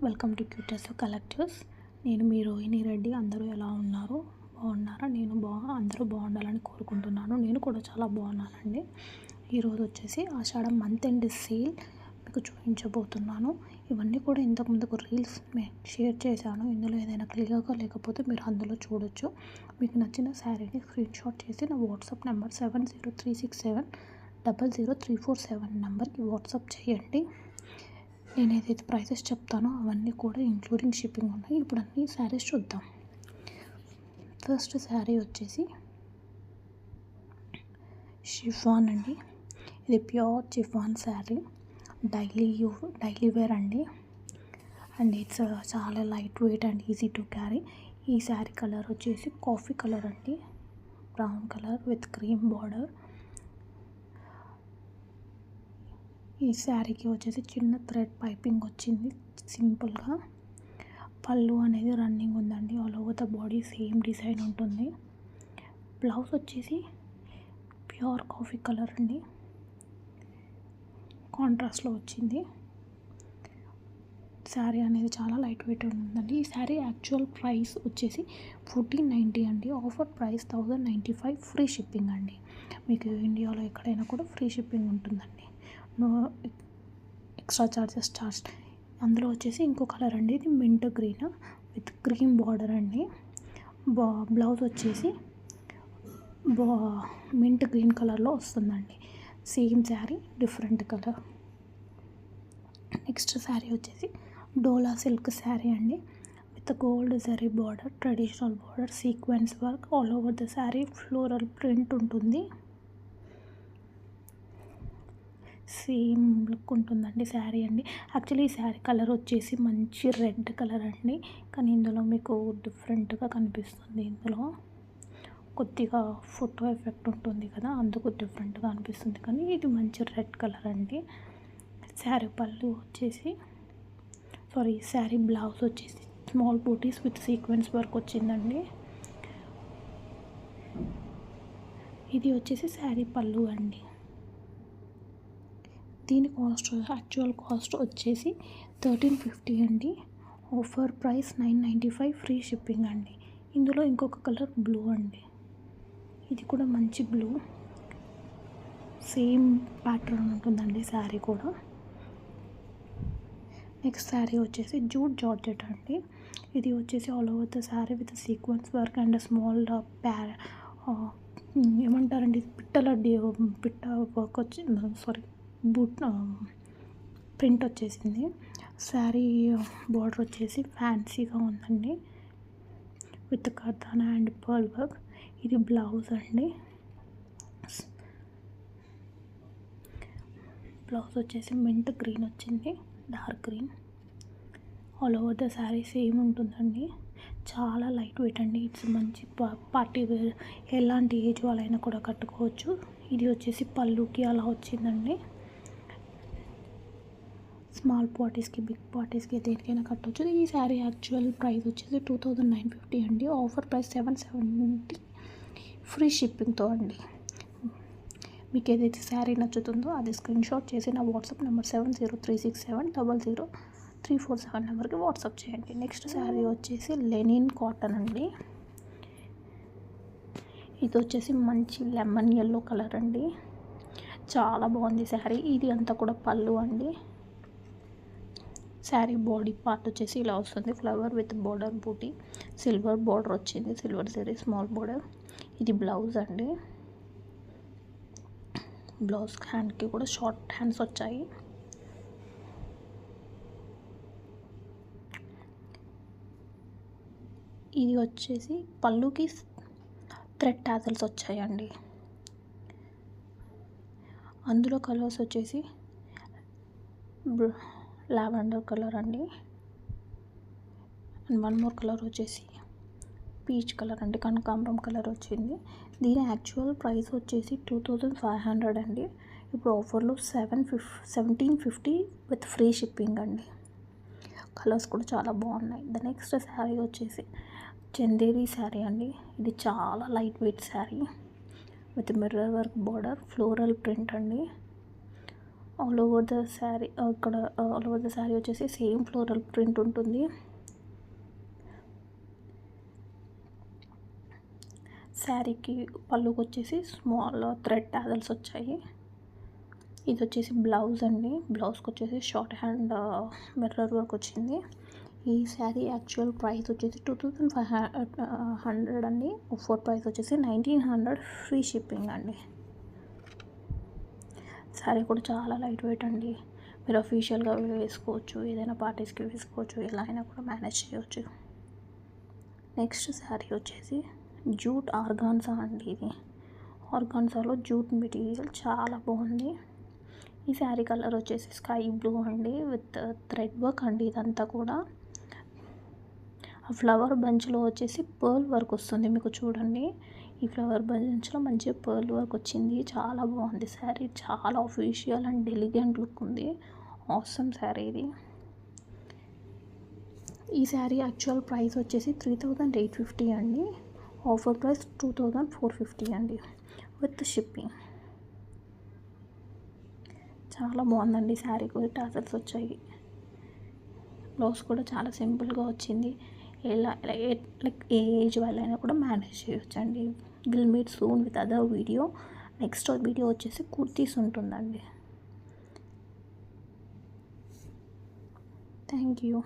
Welcome to క్యూటస్ collectives. నేను మీ రోహిణి రెడ్డి. అందరూ ఎలా ఉన్నారు? బాగున్నారా? నేను అందరూ బాగుండాలని కోరుకుంటున్నాను. నేను కూడా చాలా బాగున్నానండి. ఈరోజు వచ్చేసి ఆషాఢం మంత్ ఎండ్ సేల్ మీకు చూపించబోతున్నాను. ఇవన్నీ కూడా ఇంతకుముందుకు రీల్స్ షేర్ చేశాను. ఇందులో ఏదైనా క్లియర్గా లేకపోతే మీరు అందులో చూడొచ్చు. మీకు నచ్చిన శారీని స్క్రీన్ షాట్ చేసి నా వాట్సాప్ నెంబర్ 7036700347 నెంబర్కి వాట్సాప్ చేయండి. నేను ఏదైతే ప్రైసెస్ చెప్తానో అవన్నీ కూడా ఇంక్లూడింగ్ షిప్పింగ్ ఉన్నాయి. ఇప్పుడు అన్ని శారీస్ చూద్దాం. ఫస్ట్ శారీ వచ్చేసి షిఫాన్ అండి. ఇది pure chiffon sari, daily wear అండి. అండ్ ఇట్స్ చాలా light weight and easy to carry. ఈ శారీ కలర్ వచ్చేసి కాఫీ కలర్ అండి, brown colour with cream border. ఈ శారీకి వచ్చేసి చిన్న థ్రెడ్ పైపింగ్ వచ్చింది సింపుల్గా. పళ్ళు అనేది రన్నింగ్ ఉందండి. All over the body same design ఉంటుంది. బ్లౌజ్ వచ్చేసి ప్యూర్ కాఫీ కలర్ అండి, కాంట్రాస్ట్లో వచ్చింది. శారీ అనేది చాలా లైట్ వెయిట్ ఉంటుందండి. ఈ శారీ యాక్చువల్ ప్రైస్ వచ్చేసి 1490 అండి. ఆఫర్ ప్రైస్ 1095, ఫ్రీ షిప్పింగ్ అండి. మీకు ఇండియాలో ఎక్కడైనా కూడా ఫ్రీ షిప్పింగ్ ఉంటుందండి. No extra charge. అందులో వచ్చేసి ఇంకో కలర్ అండి, ఇది mint green with cream border అండి. బ్లౌజ్ వచ్చేసి మింట్ గ్రీన్ కలర్లో వస్తుందండి. Same sari, different colour. Next sari వచ్చేసి డోలా సిల్క్ శారీ అండి, with gold zari border, traditional border, sequence work. All over the sari floral print ఉంటుంది. సేమ్ లుక్ ఉంటుందండి శారీ అండి. యాక్చువల్లీ ఈ శారీ కలర్ వచ్చేసి మంచి రెడ్ కలర్ అండి, కానీ ఇందులో మీకు డిఫరెంట్గా కనిపిస్తుంది. ఇందులో కొద్దిగా ఫోటో ఎఫెక్ట్ ఉంటుంది కదా, అందుకు డిఫరెంట్గా అనిపిస్తుంది, కానీ ఇది మంచి రెడ్ కలర్ అండి. శారీ పళ్ళు వచ్చేసి శారీ బ్లౌజ్ వచ్చేసి small buttis with sequence work వచ్చిందండి. ఇది వచ్చేసి శారీ పళ్ళు అండి. దీని కాస్ట్, యాక్చువల్ కాస్ట్ వచ్చేసి 1350 అండి. ఆఫర్ ప్రైస్ 995, ఫ్రీ షిప్పింగ్ అండి. ఇందులో ఇంకొక కలర్ బ్లూ అండి, ఇది కూడా మంచి బ్లూ, సేమ్ ప్యాటర్న్ ఉంటుందండి శారీ కూడా. నెక్స్ట్ శారీ వచ్చేసి జూట్ జార్జెట్ అండి. ఇది వచ్చేసి all over the sari with sequence work and small ఏమంటారండి, పిట్ట వర్క్ వచ్చింది, ప్రింట్ వచ్చేసింది. శారీ బార్డర్ వచ్చేసి ఫ్యాన్సీగా ఉందండి, విత్ కర్దానా అండ్ పర్ల్ వర్క్. ఇది బ్లౌజ్ అండి. బ్లౌజ్ వచ్చేసి మింట్ గ్రీన్ వచ్చింది, dark green. All over the sari same ఉంటుందండి. చాలా లైట్ వెయిట్ అండి. ఇట్స్ మంచి పార్టీ వేర్, ఎలాంటి ఏజ్ వాళ్ళైనా కూడా కట్టుకోవచ్చు. ఇది వచ్చేసి పళ్ళుకి అలా వచ్చిందండి. స్మాల్ పార్టీస్కి, బిగ్ పార్టీస్కి, దేనికైనా కట్టవచ్చు. ఈ శారీ యాక్చువల్ ప్రైస్ వచ్చేసి 2950 అండి. ఆఫర్ ప్రైస్ 770, ఫ్రీ షిప్పింగ్తో అండి. మీకు ఏదైతే శారీ నచ్చుతుందో అది స్క్రీన్ షాట్ చేసి నా వాట్సాప్ నెంబర్ 7036700347 నెంబర్కి వాట్సాప్ చేయండి. నెక్స్ట్ శారీ వచ్చేసి లెనిన్ కాటన్ అండి. ఇది వచ్చేసి మంచి లెమన్ ఎల్లో కలర్ అండి, చాలా బాగుంది శారీ. ఇది అంతా కూడా పళ్ళు అండి. శారీ బాడీ పార్ట్ వచ్చేసి ఇలా వస్తుంది, flower with border butti, silver border వచ్చింది, సిల్వర్ జరీ స్మాల్ బార్డర్. ఇది బ్లౌజ్ అండి. బ్లౌజ్ హ్యాండ్కి కూడా షార్ట్ హ్యాండ్స్ వచ్చాయి. ఇది వచ్చేసి పళ్ళుకి థ్రెడ్ టాజల్స్ వచ్చాయండి. అందులో కలర్స్ వచ్చేసి లావెండర్ కలర్ అండి, అండ్ వన్ మోర్ కలర్ వచ్చేసి పీచ్ కలర్ అండి, కనకాంబరం కలర్ వచ్చింది. దీని యాక్చువల్ ప్రైస్ వచ్చేసి 2500 అండి. ఇప్పుడు ఆఫర్లో 1750 విత్ ఫ్రీ షిప్పింగ్ అండి. కలర్స్ కూడా చాలా బాగున్నాయి. ద నెక్స్ట్ శారీ వచ్చేసి చందేరి శారీ అండి. ఇది చాలా light wait sari with mirror work border, floral print అండి. ఆల్ ఓవర్ ద శారీ ఇక్కడ ఆల్ ఓవర్ ద శారీ వచ్చేసి సేమ్ ఫ్లోరల్ ప్రింట్ ఉంటుంది. శారీకి పళ్ళుకి వచ్చేసి స్మాల్ థ్రెడ్ టాజల్స్ వచ్చాయి. ఇది వచ్చేసి బ్లౌజ్ అండి. బ్లౌజ్కి వచ్చేసి షార్ట్ హ్యాండ్ మిర్రర్ వర్క్ వచ్చింది. ఈ శారీ యాక్చువల్ ప్రైస్ వచ్చేసి 2500 అండి. ఆఫర్ ప్రైస్ వచ్చేసి 1900 ఫ్రీ షిప్పింగ్ అండి. శారీ కూడా చాలా లైట్ వెయిట్ అండి. మీరు అఫీషియల్గా వేసుకోవచ్చు, ఏదైనా పార్టీస్కి వేసుకోవచ్చు, ఎలా అయినా కూడా మేనేజ్ చేయవచ్చు. నెక్స్ట్ శారీ వచ్చేసి జూట్ ఆర్గాన్జా అండి. ఇది ఆర్గాన్జాలో జూట్ మెటీరియల్ చాలా బాగుంది. ఈ శారీ కలర్ వచ్చేసి స్కై బ్లూ అండి విత్ థ్రెడ్ వర్క్ అండి. ఇదంతా కూడా ఆ ఫ్లవర్ బంచ్లో వచ్చేసి పర్ల్ వర్క్ వస్తుంది. మీకు చూడండి, ఈ ఫ్లవర్ బంచ్లో మంచిగా పర్ల్ వర్క్ వచ్చింది. చాలా బాగుంది శారీ. చాలా అఫీషియల్ అండ్ ఎలిగెంట్ లుక్ ఉంది. ఆసమ్ శారీ ఇది. ఈ శారీ యాక్చువల్ ప్రైస్ వచ్చేసి 3850 అండి. ఆఫర్ ప్రైస్ 2450 అండి విత్ షిప్పింగ్. చాలా బాగుందండి శారీ కూడా. టాజల్స్ వచ్చాయి. బ్లౌజ్ కూడా చాలా సింపుల్గా వచ్చింది. లైక్ ఏ ఏజ్ వాళ్ళైనా కూడా మేనేజ్ చేయొచ్చు అండి. Will meet soon with other video. Next video వచ్చేసి కుర్తీస్ ఉంటుందండి. Thank you.